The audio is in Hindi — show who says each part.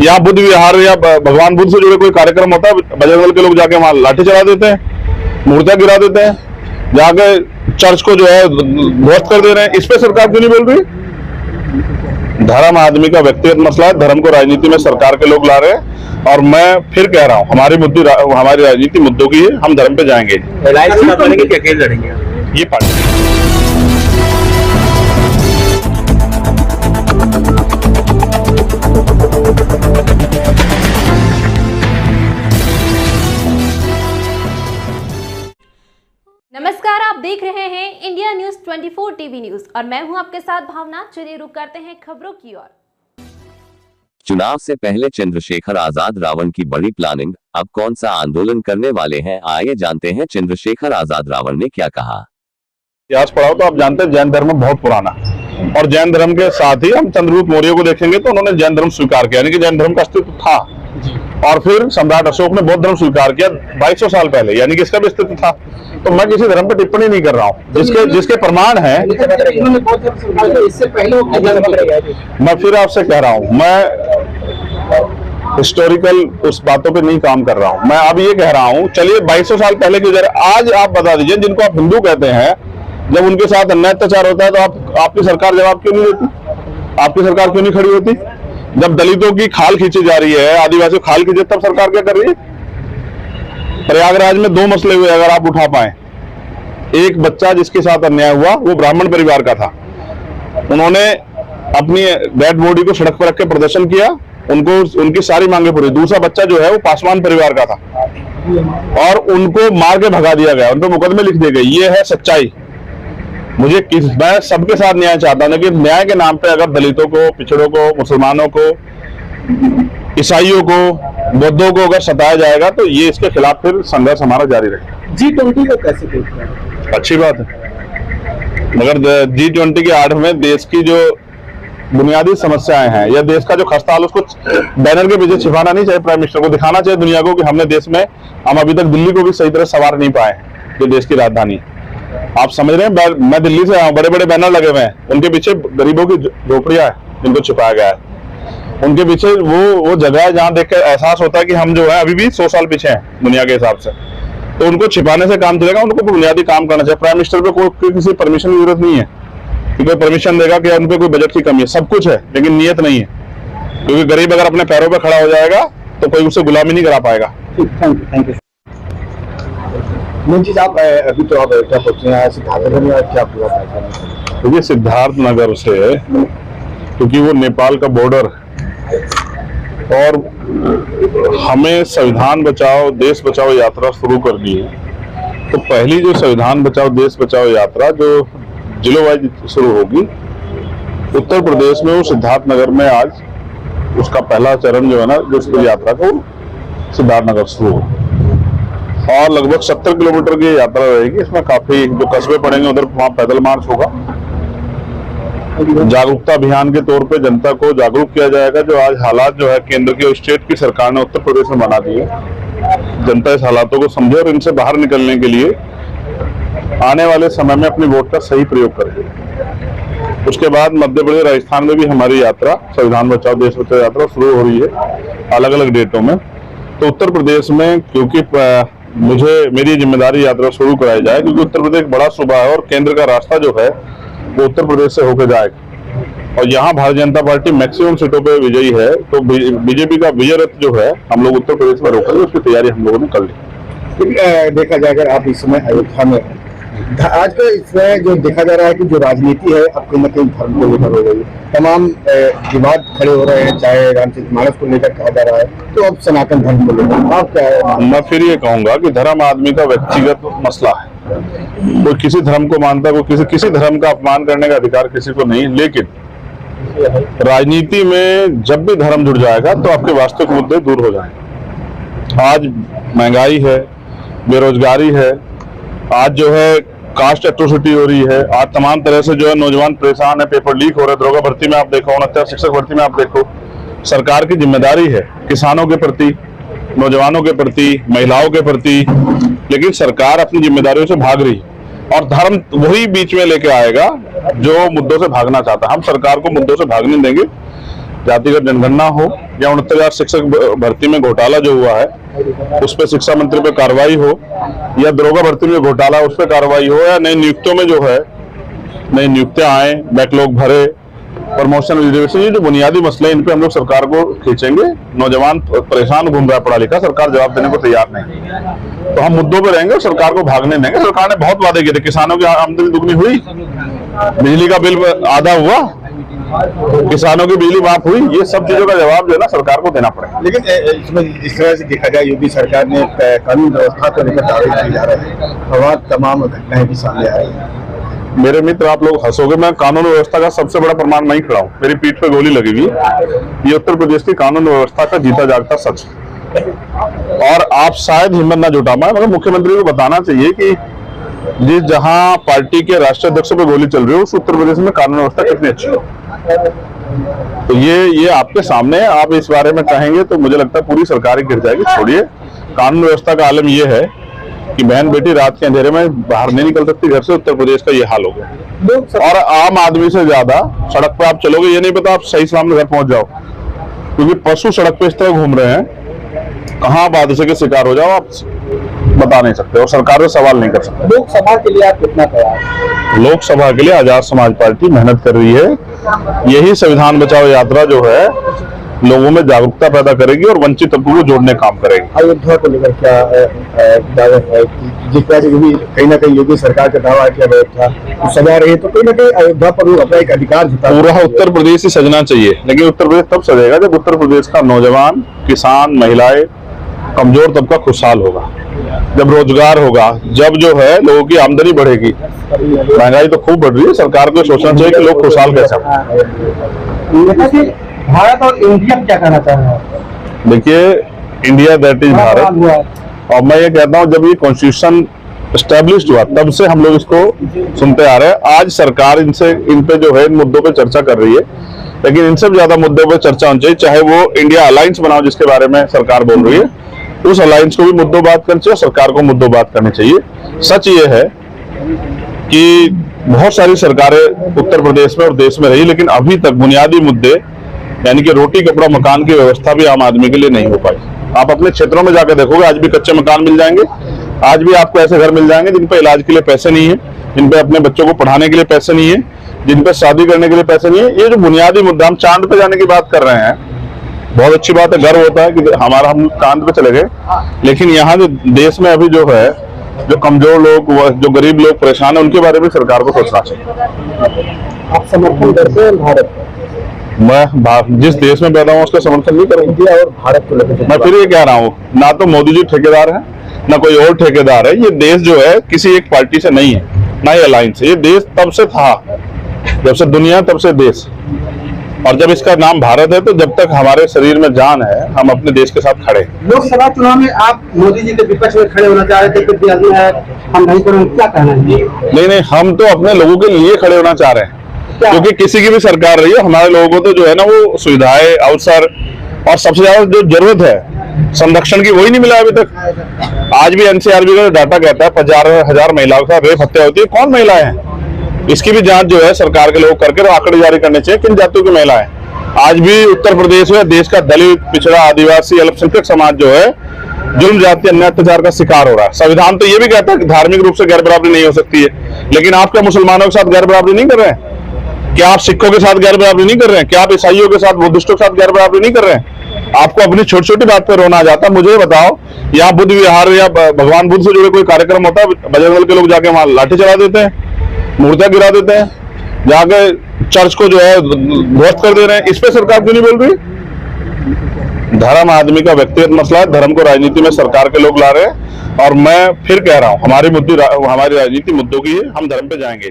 Speaker 1: यहाँ बुद्ध विहार या भगवान बुद्ध से जुड़े कोई कार्यक्रम होता है, बजरंग दल के लोग जाके वहां लाठी चला देते हैं, मूर्तियां गिरा देते हैं, जाके चर्च को जो है ध्वस्त कर दे रहे हैं। इस पे सरकार क्यों नहीं बोल रही? धर्म आदमी का व्यक्तिगत मसला है, धर्म को राजनीति में सरकार के लोग ला रहे हैं। और मैं फिर कह रहा हूँ, हमारी राजनीति मुद्दों की है, हम धर्म पे जाएंगे। ये पार्टी
Speaker 2: नमस्कार, आप देख रहे हैं इंडिया न्यूज 24 टीवी न्यूज और मैं हूं आपके साथ भावना। चलिए रुक करते हैं खबरों की ओर।
Speaker 3: चुनाव से पहले चंद्रशेखर आजाद रावण की बड़ी प्लानिंग, अब कौन सा आंदोलन करने वाले हैं, आइए जानते हैं चंद्रशेखर आजाद रावण ने क्या कहा।
Speaker 1: इतिहास पढ़ाओ तो आप जानते हैं जैन धर्म बहुत पुराना, और जैन धर्म के साथ ही हम चंद्रगुप्त मौर्य को देखेंगे तो उन्होंने जैन धर्म स्वीकार किया, यानी कि जैन धर्म का अस्तित्व था। और फिर सम्राट अशोक ने बौद्ध धर्म स्वीकार किया 2200 साल पहले, यानी कि इसका भी अस्तित्व था। तो मैं किसी धर्म पर टिप्पणी नहीं कर रहा हूँ, जिसके प्रमाण है। मैं फिर आपसे कह रहा हूँ, मैं हिस्टोरिकल उस बातों पे नहीं काम कर रहा हूँ। मैं अब ये कह रहा हूँ, चलिए 2200 साल पहले की जगह आज आप बता दीजिए, जिनको आप हिंदू कहते हैं, जब उनके साथ अन्याय अत्याचार होता है तो आपकी सरकार जवाब क्यों नहीं देती? आपकी सरकार क्यों नहीं खड़ी होती? जब दलितों की खाल खींची जा रही है, आदिवासियों की खाल खींचे, तब सरकार क्या कर रही है? प्रयागराज में 2 मसले हुए, अगर आप उठा पाए। एक बच्चा जिसके साथ अन्याय हुआ वो ब्राह्मण परिवार का था, उन्होंने अपनी डेड बॉडी को सड़क पर रख के प्रदर्शन किया, उनकी सारी मांगे पूरी। दूसरा बच्चा जो है वो पासवान परिवार का था और उनको मार के भगा दिया गया, उन पर मुकदमे लिख दिए गए। ये है सच्चाई। मैं सबके साथ न्याय चाहता हूं, लेकिन न्याय के नाम पे अगर दलितों को, पिछड़ों को, मुसलमानों को, ईसाइयों को, बौद्धों को अगर सताया जाएगा तो ये इसके खिलाफ फिर संघर्ष हमारा जारी रहेगा।
Speaker 4: G20 को कैसे देखते हैं?
Speaker 1: अच्छी बात है, मगर G20 के आड़ में देश की जो बुनियादी समस्याएं हैं या देश का जो खस्ताहाल, उसको बैनर के पीछे छिपाना नहीं चाहिए। प्राइम मिनिस्टर को दिखाना चाहिए दुनिया को कि हमने देश में, हम अभी तक दिल्ली को भी सही तरह संवार नहीं पाए, जो देश की राजधानी। आप समझ रहे हैं, मैं दिल्ली से आया हूं, बड़े बड़े बैनर लगे हुए हैं, उनके पीछे गरीबों की झोपड़ियां हैं जिनको छिपाया गया है। उनके पीछे वो जगह है जहां देखकर एहसास होता है कि हम जो है अभी भी 100 साल पीछे हैं दुनिया के हिसाब से। तो उनको छिपाने से काम चलेगा, उनको बुनियादी काम करना चाहिए। प्राइम मिनिस्टर पे कोई किसी परमिशन की जरूरत नहीं है कि कोई परमिशन देगा कि उन पे कोई बजट की कमी है। सब कुछ है लेकिन नियत नहीं है, क्योंकि गरीब अगर अपने पैरों पर खड़ा हो जाएगा तो कोई उससे गुलामी नहीं करा पाएगा।
Speaker 4: Thank you. आप अभी तो आप क्या पहुंचे हैं सिद्धार्थनगर में, क्या पूरा फैसला?
Speaker 1: देखिए, सिद्धार्थनगर से, क्योंकि वो नेपाल का बॉर्डर है और हमें संविधान बचाओ देश बचाओ यात्रा शुरू करनी है, तो पहली जो संविधान बचाओ देश बचाओ यात्रा जो जिलों वाइज शुरू होगी, उत्तर प्रदेश में वो सिद्धार्थनगर में आज उसका पहला चरण जो है ना, जो उसकी यात्रा को सिद्धार्थनगर शुरू हो, और लगभग 70 किलोमीटर की यात्रा रहेगी। इसमें काफी जो कस्बे पड़ेंगे उधर वहां पैदल मार्च होगा। जागरूकता अभियान के तौर पे जनता को जागरूक किया जाएगा। जो आज हालात जो है केंद्र की और स्टेट की सरकार ने उत्तर प्रदेश में बना दिए, जनता इस हालातों को समझे और इनसे बाहर निकलने के लिए आने वाले समय में अपनी वोट का सही प्रयोग करेगी। उसके बाद मध्य प्रदेश, राजस्थान में भी हमारी यात्रा, संविधान बचाओ देश बचाओ यात्रा शुरू हो रही है अलग अलग डेटों में। तो उत्तर प्रदेश में क्योंकि मेरी जिम्मेदारी यात्रा शुरू कराई जाए, क्योंकि उत्तर प्रदेश एक बड़ा सूबा है और केंद्र का रास्ता जो है वो उत्तर प्रदेश से होकर जाएगा, और यहाँ भारतीय जनता पार्टी मैक्सिमम सीटों पे विजयी है। तो बीजेपी का विजय रथ जो है हम लोग उत्तर प्रदेश में रोकेंगे, उसकी तैयारी हम लोगों ने कर ली।
Speaker 4: देखा जाए अगर आप इस समय अयोध्या में, आज का इसमें जो देखा जा रहा है कि जो राजनीति है अब कहीं न कहीं धर्म को लेकर हो रही है, तमाम विवाद खड़े हो रहे हैं, चाहे रामचरितमानस को लेकर कहा जा रहा है, तो अब सनातन धर्म को लेकर आप क्या है?
Speaker 1: मैं फिर ये कहूंगा कि धर्म आदमी का व्यक्तिगत मसला है। कोई किसी धर्म को मानता है, कोई किसी धर्म का अपमान करने का अधिकार किसी को नहीं, लेकिन राजनीति में जब भी धर्म जुड़ जाएगा तो आपके वास्तविक मुद्दे दूर हो जाएंगे। आज महंगाई है, बेरोजगारी है, आज जो है कास्ट एट्रोसिटी हो रही है, आज तमाम तरह से जो है नौजवान परेशान है, पेपर लीक हो रहे, दरोगा भर्ती में आप देखो, अत्याचार शिक्षक भर्ती में आप देखो। सरकार की जिम्मेदारी है किसानों के प्रति, नौजवानों के प्रति, महिलाओं के प्रति, लेकिन सरकार अपनी जिम्मेदारियों से भाग रही है और धर्म वही बीच में लेके आएगा जो मुद्दों से भागना चाहता है। हम सरकार को मुद्दों से भागने देंगे। जातिगत जनगणना हो, या 69,000 शिक्षक भर्ती में घोटाला जो हुआ है उस पर शिक्षा मंत्री पे कार्रवाई हो, या दरोगा भर्ती में घोटाला उस पर कार्रवाई हो, या नई नियुक्तियों में जो है नई नियुक्तियां आए, बैकलॉग भरे, प्रमोशन रिजर्वेशन, ये जो बुनियादी मसले इन पे हम लोग सरकार को खींचेंगे। नौजवान परेशान घूम रहा है पढ़ा लिखा, सरकार जवाब देने को तैयार नहीं, तो हम मुद्दों पे रहेंगे और सरकार को भागने देंगे। सरकार ने बहुत वादे किए थे, किसानों की आमदनी दुगनी हुई, बिजली का बिल आधा हुआ, किसानों की बिजली माफ हुई, ये सब चीजों का जवाब जो है ना सरकार को देना पड़ेगा।
Speaker 4: लेकिन इसमें इस तरह से देखा जाए योगी सरकार ने कानून व्यवस्था को लेकर दावे किए जा रहे हैं, और तमाम घटनाएं भी सामने आ रही हैं।
Speaker 1: मेरे मित्र आप लोग हंसोगे, मैं कानून व्यवस्था का सबसे बड़ा प्रमाण नहीं खड़ा हूँ, मेरी पीठ पे गोली लगी हुई है। ये उत्तर प्रदेश की कानून व्यवस्था का जीता जागता सच है, और आप शायद हिम्मत ना जुटा पाए, मगर मुख्यमंत्री को बताना चाहिए कि जिस जहां पार्टी के राष्ट्रीय अध्यक्षों पे गोली चल रही है उस उत्तर प्रदेश में कानून व्यवस्था कितनी अच्छी है। तो ये आपके सामने है, आप इस बारे में कहेंगे तो मुझे लगता है पूरी सरकार ही गिर जाएगी। छोड़िए, कानून व्यवस्था का आलम ये है कि बहन बेटी रात के अंधेरे में बाहर नहीं निकल सकती घर से, उत्तर प्रदेश का ये हाल हो गया। और आम आदमी से ज्यादा सड़क पे आप चलोगे, ये नहीं पता आप सही सलामत घर पहुंच जाओ, क्योंकि पशु सड़क पे इस तरह घूम रहे हैं, कहाँ आप हादसे के शिकार हो जाओ आप बता नहीं सकते, और सरकार से सवाल नहीं कर सकते।
Speaker 4: लोकसभा के लिए आप कितना तैयार?
Speaker 1: लोकसभा के लिए आजाद समाज पार्टी मेहनत कर रही है। यही संविधान बचाओ यात्रा जो है लोगों में जागरूकता पैदा करेगी और वंचित तबकों को जोड़ने काम करेगी।
Speaker 4: अयोध्या को लेकर क्या दावा है? जिस तरह से कहीं ना कहीं योगी सरकार का दावा किया गया था तो सजा रही है, तो कहीं ना कहीं अयोध्या पर वो अपना एक अधिकार जता।
Speaker 1: पूरा उत्तर प्रदेश ही सजना चाहिए, लेकिन उत्तर प्रदेश तब सजेगा जब उत्तर प्रदेश का नौजवान, किसान, महिलाएं, कमजोर तबका खुशहाल होगा, जब रोजगार होगा, जब जो है लोगों की आमदनी बढ़ेगी। महंगाई तो खूब बढ़ रही है, सरकार को सोचना चाहिए कि लोग खुशहाल कैसे हों।
Speaker 4: भारत और इंडिया क्या कहना चाह रहे हैं?
Speaker 1: देखिए, इंडिया दैट इज भारत, और मैं ये कहता हूँ जब ये कॉन्स्टिट्यूशन एस्टेब्लिश हुआ तब से हम लोग इसको सुनते आ रहे हैं। आज सरकार इन पे जो है इन मुद्दों पे चर्चा कर रही है, लेकिन इनसे भी ज्यादा मुद्दों पे चर्चा होनी चाहिए। चाहे वो इंडिया अलायंस बनाओ जिसके बारे में सरकार बोल रही है, उस अलायंस को भी मुद्दों बात करनी चाहिए और सरकार को मुद्दों बात करनी चाहिए। सच ये है कि बहुत सारी सरकारें उत्तर प्रदेश में और देश में रही, लेकिन अभी तक बुनियादी मुद्दे यानी कि रोटी कपड़ा मकान की व्यवस्था भी आम आदमी के लिए नहीं हो पाई। आप अपने क्षेत्रों में जाकर देखोगे, आज भी कच्चे मकान मिल जाएंगे, आज भी आपको ऐसे घर मिल जाएंगे जिन पे इलाज के लिए पैसे नहीं है, जिन पे अपने बच्चों को पढ़ाने के लिए पैसे नहीं है, जिन पे शादी करने के लिए पैसे नहीं है। ये जो बुनियादी मुद्दा, हम चांद पे जाने की बात कर रहे हैं, बहुत अच्छी बात है, गर्व होता है कि हम चांद पे चले गए, लेकिन यहाँ जो देश में अभी जो है, जो कमजोर लोग, जो गरीब लोग परेशान है, उनके बारे में सरकार को सोचना चाहिए।
Speaker 4: आप समर्थन करते हैं भारत?
Speaker 1: मैं जिस देश में पैदा हूँ उसका समर्थन नहीं करूँगा।
Speaker 4: इंडिया और भारत को लेकर
Speaker 1: मैं फिर ये कह रहा हूँ, ना तो मोदी जी ठेकेदार है, ना कोई और ठेकेदार है। ये देश जो है किसी एक पार्टी से नहीं है, ना ही अलायंस है। ये देश तब से था, जब से दुनिया तब से देश, और जब इसका नाम भारत है, तो जब तक हमारे शरीर में जान है हम अपने देश के साथ खड़े।
Speaker 4: लोकसभा चुनाव में आप मोदी जी के विपक्ष में खड़े होना चाह रहे थे, फिर हम नहीं करेंगे, क्या कहना है?
Speaker 1: नहीं, हम तो अपने लोगों के लिए खड़े होना चाह रहे हैं, क्योंकि किसी की भी सरकार रही है, हमारे लोगों को तो जो है ना वो सुविधाएं, अवसर और सबसे ज्यादा जो जरूरत है संरक्षण की, वही नहीं मिला अभी तक। आज भी एनसीआरबी का डाटा कहता है 50,000 महिलाओं का रेप हत्या होती है। कौन महिलाएं हैं? इसकी भी जांच जो है सरकार के लोग करके आंकड़े जारी करने चाहिए, किन जातियों की महिलाएं। आज भी उत्तर प्रदेश में देश का दलित, पिछड़ा, आदिवासी, अल्पसंख्यक समाज जो है जुल्म, जाति, अन्याय, अत्याचार का शिकार हो रहा है। संविधान तो ये भी कहता है कि धार्मिक रूप से गैर बराबरी नहीं हो सकती है, लेकिन आप क्या मुसलमानों के साथ गैर बराबरी नहीं कर रहे हैं? क्या आप सिखों के साथ गैर बराबरी नहीं कर रहे हैं? क्या आप ईसाइयों के साथ, बुद्धिस्टों के साथ गैर बराबरी नहीं कर रहे हैं? आपको अपनी छोटी छोटी बात पर रोना आ जाता है। मुझे ये बताओ, यहाँ बुद्ध विहार या भगवान बुद्ध से जुड़े कोई कार्यक्रम होता है, बजरंग दल के लोग जाके वहां लाठी चला देते हैं, मूर्तियां गिरा देते हैं, जाके चर्च को जो है ध्वस्त कर दे रहे हैं। इस पे सरकार क्यों नहीं बोल रही? धर्म आदमी का व्यक्तिगत मसला है, धर्म को राजनीति में सरकार के लोग ला रहे हैं। और मैं फिर कह रहा हूँ, हमारी राजनीति मुद्दों की है, हम धर्म पे जाएंगे।